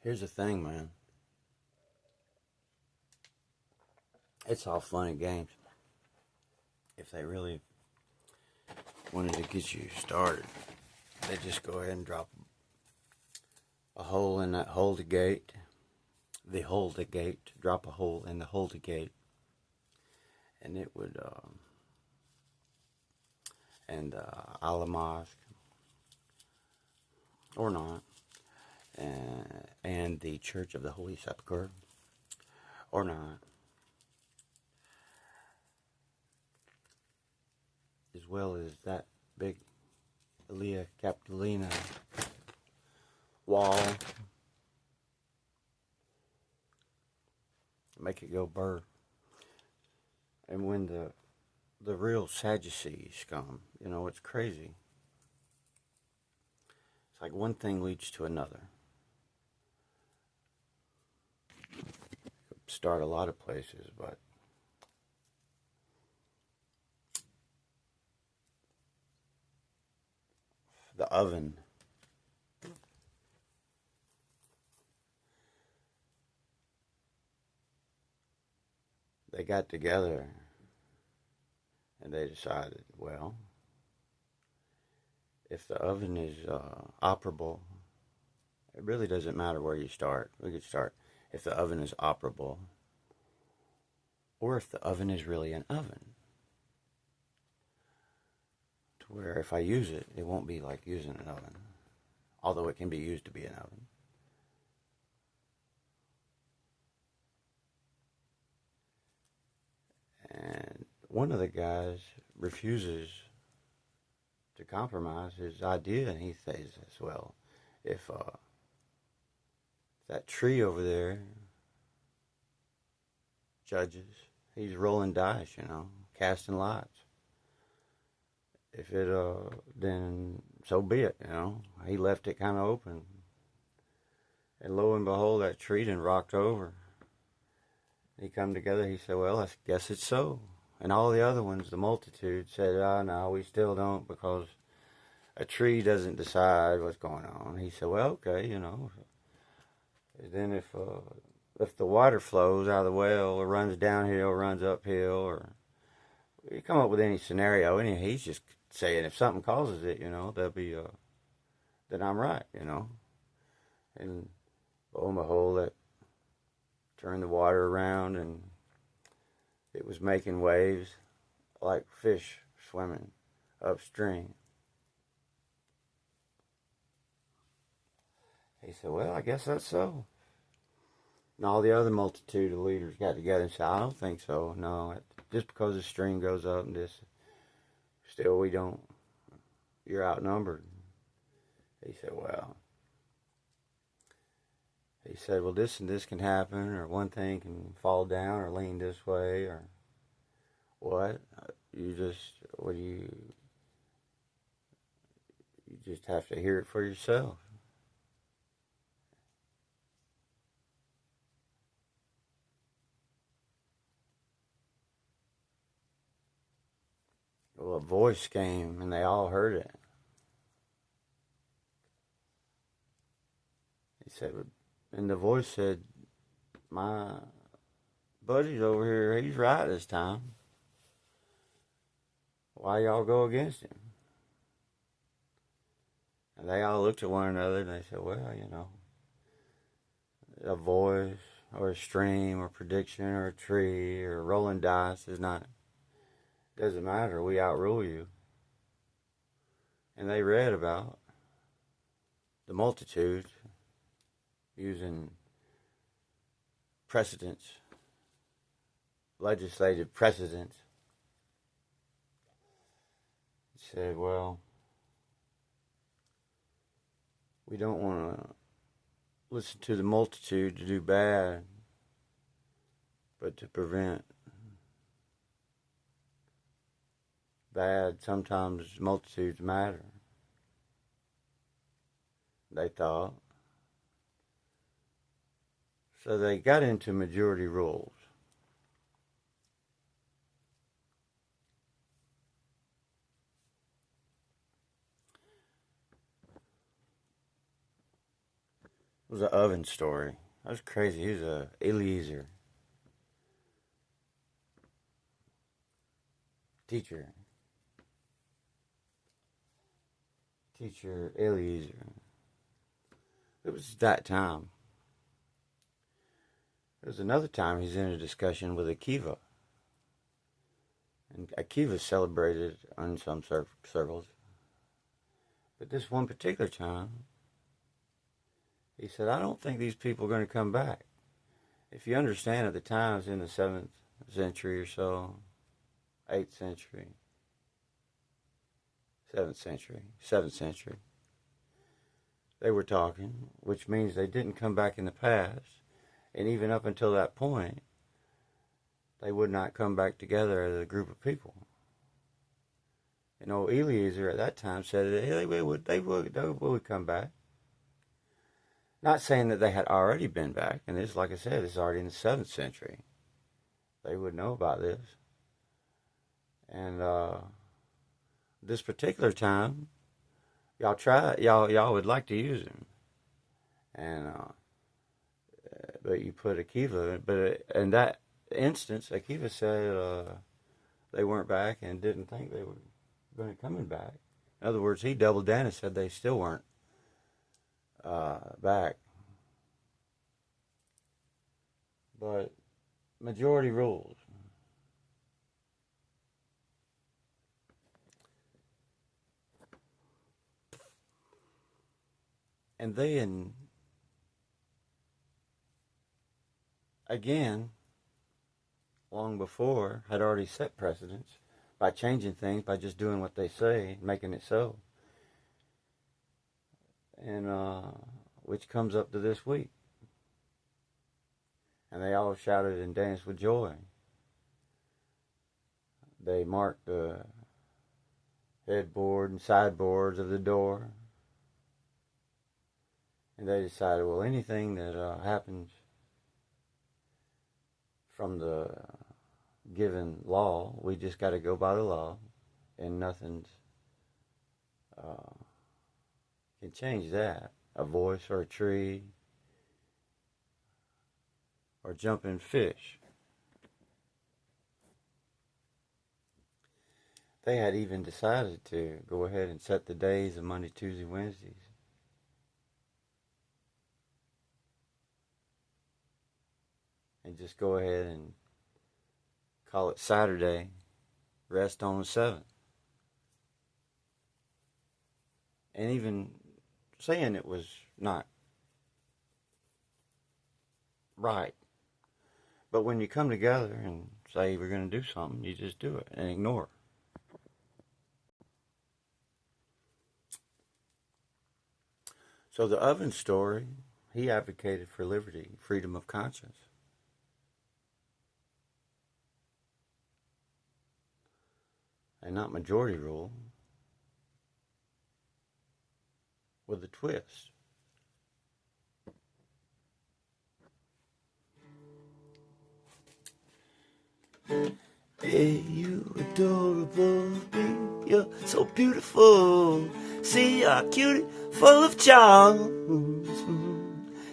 Here's the thing, man. It's all fun and games. If they really wanted to get you started, they just go ahead and drop a hole in that hold gate. The hold gate. Drop a hole in the hold gate. And it would, Al Mosque, or not, and the Church of the Holy Sepulchre, or not, as well as that big Elia Capitolina wall, make it go burr. And when the real Sadducees come, it's crazy. It's like one thing leads to another. Start a lot of places, but the oven. They got together and they decided, well, if the oven is operable, it really doesn't matter where you start. We could start if the oven is operable, or if the oven is really an oven. To where if I use it, it won't be like using an oven, although it can be used to be an oven. And one of the guys refuses to compromise his idea, and he says as well, if that tree over there judges, he's rolling dice, casting lots. If it, then so be it, He left it kind of open. And lo and behold, that tree done rocked over. He come together, he said, well, I guess it's so. And all the other ones, the multitude, said, no, we still don't, because a tree doesn't decide what's going on. He said, well, okay, Then if the water flows out of the well, or runs downhill, runs uphill, or you come up with any scenario, and he's just saying if something causes it, there'll be then I'm right, And lo and behold, that turned the water around, and it was making waves like fish swimming upstream. He said, well, I guess that's so. And all the other multitude of leaders got together and said, I don't think so. No, just because the stream goes up and this, still we don't. You're outnumbered. He said, well, this and this can happen, or one thing can fall down or lean this way, or what? You just have to hear it for yourself. Well, a voice came, and they all heard it. He said, and the voice said, my buddy's over here, he's right this time. Why y'all go against him? And they all looked at one another, and they said, well, a voice, or a stream, or prediction, or a tree, or rolling dice doesn't matter, we outrule you. And they read about the multitude using precedents, legislative precedents. He said, well, we don't want to listen to the multitude to do bad, but to prevent bad, sometimes multitudes matter, they thought. So they got into majority rules. It was an oven story. That was crazy. He was a Eliezer teacher. Teacher Eliezer. It was that time. There was another time he's in a discussion with Akivas. And Akivas celebrated on some circles. But this one particular time, he said, I don't think these people are going to come back. If you understand, at the time, it was in the 7th century or so, 8th century, 7th century. They were talking, which means they didn't come back in the past. And even up until that point, they would not come back together as a group of people. And old Eliezer at that time said that they would come back. Not saying that they had already been back, and this, like I said, this is already in the 7th century. They would know about this. And this particular time, y'all would like to use him. And but you put Akivas, but in that instance, Akivas said they weren't back and didn't think they were going to coming back. In other words, he doubled down and said they still weren't back. But majority rules. And then, again, long before, had already set precedents by changing things, by just doing what they say, making it so. And which comes up to this week. And they all shouted and danced with joy. They marked the headboard and sideboards of the door. And they decided, well, anything that happens from the given law, we just got to go by the law, and nothing's can change that. A voice or a tree or jumping fish. They had even decided to go ahead and set the days of Monday, Tuesday, Wednesdays. And just go ahead and call it Saturday, rest on the 7th. And even saying it was not right. But when you come together and say we're going to do something, you just do it and ignore it. So the oven story, he advocated for liberty, freedom of conscience. And not majority rule, with a twist. Hey, you adorable bee, you're so beautiful. See, you're cutie, full of charms.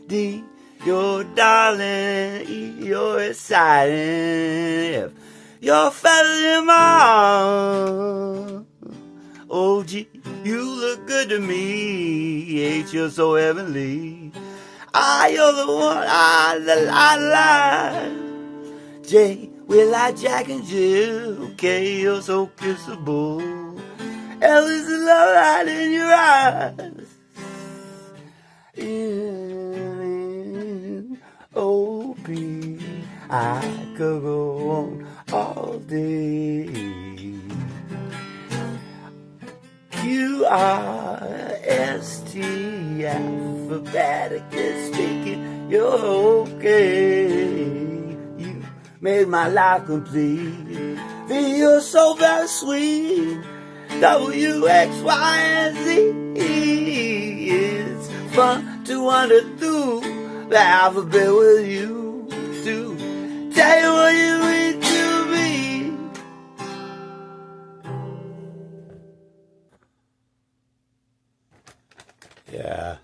D, you're darling, E, you're exciting. F, you're fatter than mine. Oh, G, you look good to me. H, you're so heavenly. I, you're the one I like. J, we like Jack and Jill. K, you're so kissable. L is the love light in your eyes. N, O, P, I could go on all day. Q, R, S, T, alphabetically speaking, you're okay. You made my life complete. V, you're so very sweet. W, X, Y, and Z. It's fun to wander through the alphabet with you. To tell you what you mean to me. Yeah.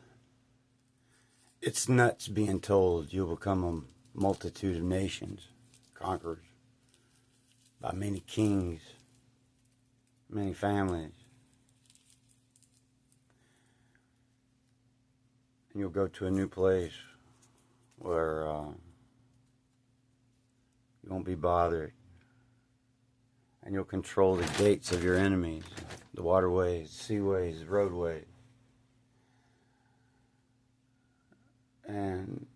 It's nuts being told you'll become a multitude of nations, conquerors, by many kings, many families. And you'll go to a new place where you won't be bothered. And you'll control the gates of your enemies, the waterways, seaways, roadways. And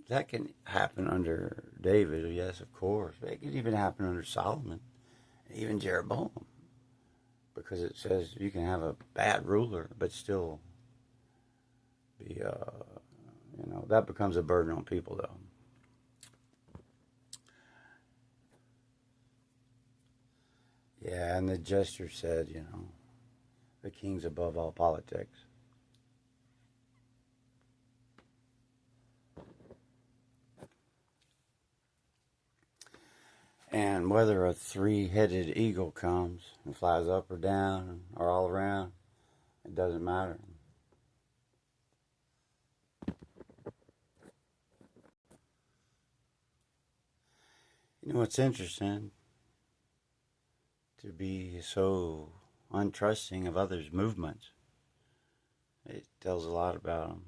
that can happen under David, yes, of course. It could even happen under Solomon, even Jeroboam. Because it says you can have a bad ruler, but still be, that becomes a burden on people, though. Yeah, and the jester said, the king's above all politics. And whether a three-headed eagle comes and flies up or down or all around, it doesn't matter. You know, it's interesting to be so untrusting of others' movements. It tells a lot about them.